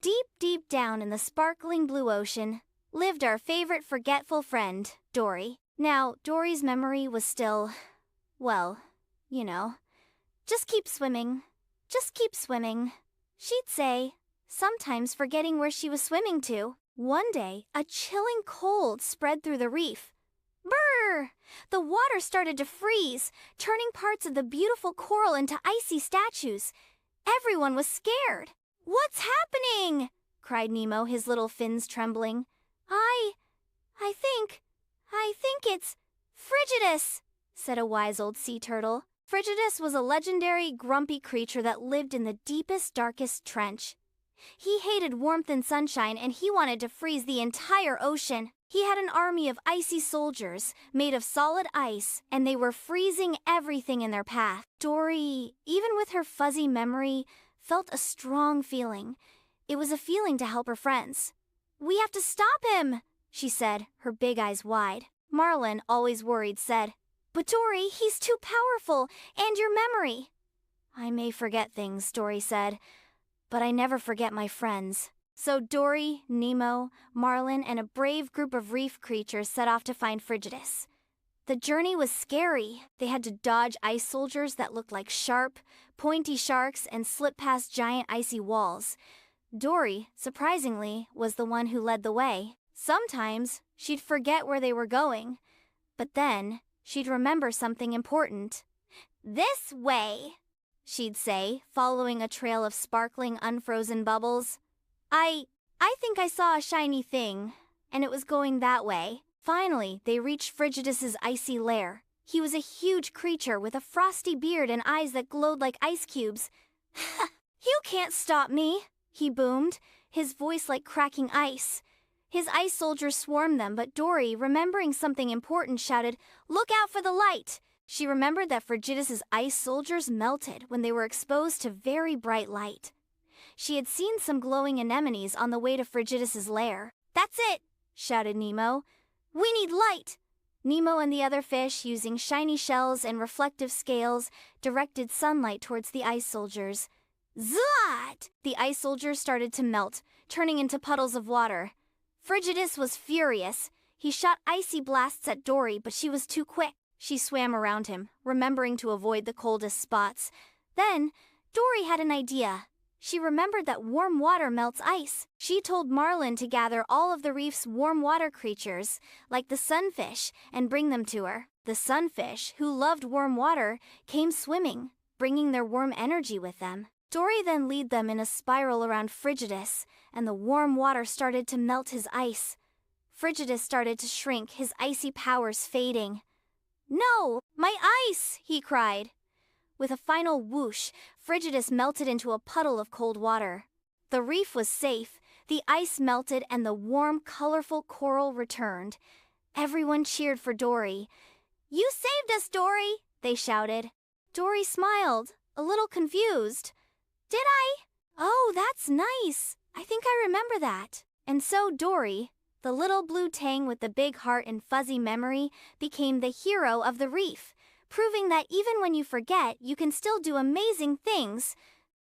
Deep, deep down in the sparkling blue ocean lived our favorite forgetful friend, Dory. Now, Dory's memory was still, well, you know, just keep swimming, just keep swimming, she'd say, sometimes forgetting where she was swimming to. One day, a chilling cold spread through the reef. Brrr! The water started to freeze, turning parts of the beautiful coral into icy statues. Everyone was scared. "What's happening?" cried Nemo, his little fins trembling. I think it's Frigidus," said a wise old sea turtle. Frigidus was a legendary, grumpy creature that lived in the deepest, darkest trench. He hated warmth and sunshine, and he wanted to freeze the entire ocean. He had an army of icy soldiers made of solid ice, and they were freezing everything in their path. Dory, even with her fuzzy memory, felt a strong feeling. It was a feeling to help her friends. "We have to stop him," she said, her big eyes wide. Marlin, always worried, said, "But Dory, he's too powerful, and your memory." "I may forget things," Dory said, "but I never forget my friends." So Dory, Nemo, Marlin, and a brave group of reef creatures set off to find Frigidus. The journey was scary. They had to dodge ice soldiers that looked like sharp, pointy sharks and slip past giant icy walls. Dory, surprisingly, was the one who led the way. Sometimes she'd forget where they were going, but then she'd remember something important. "This way," she'd say, following a trail of sparkling, unfrozen bubbles. I think I saw a shiny thing, and it was going that way." Finally, they reached Frigidus's icy lair. He was a huge creature with a frosty beard and eyes that glowed like ice cubes. "You can't stop me," he boomed, his voice like cracking ice. His ice soldiers swarmed them, but Dory, remembering something important, shouted, "Look out for the light!" She remembered that Frigidus's ice soldiers melted when they were exposed to very bright light. She had seen some glowing anemones on the way to Frigidus's lair. "That's it!" shouted Nemo. "We need light!" Nemo and the other fish, using shiny shells and reflective scales, directed sunlight towards the ice soldiers. Zot! The ice soldiers started to melt, turning into puddles of water. Frigidus was furious. He shot icy blasts at Dory, but she was too quick. She swam around him, remembering to avoid the coldest spots. Then, Dory had an idea. She remembered that warm water melts ice. She told Marlin to gather all of the reef's warm water creatures, like the sunfish, and bring them to her. The sunfish, who loved warm water, came swimming, bringing their warm energy with them. Dory then led them in a spiral around Frigidus, and the warm water started to melt his ice. Frigidus started to shrink, his icy powers fading. "No, my ice!" he cried. With a final whoosh, Frigidus melted into a puddle of cold water. The reef was safe, the ice melted, and the warm, colorful coral returned. Everyone cheered for Dory. "You saved us, Dory!" they shouted. Dory smiled, a little confused. "Did I? Oh, that's nice. I think I remember that." And so Dory, the little blue tang with the big heart and fuzzy memory, became the hero of the reef, proving that even when you forget, you can still do amazing things.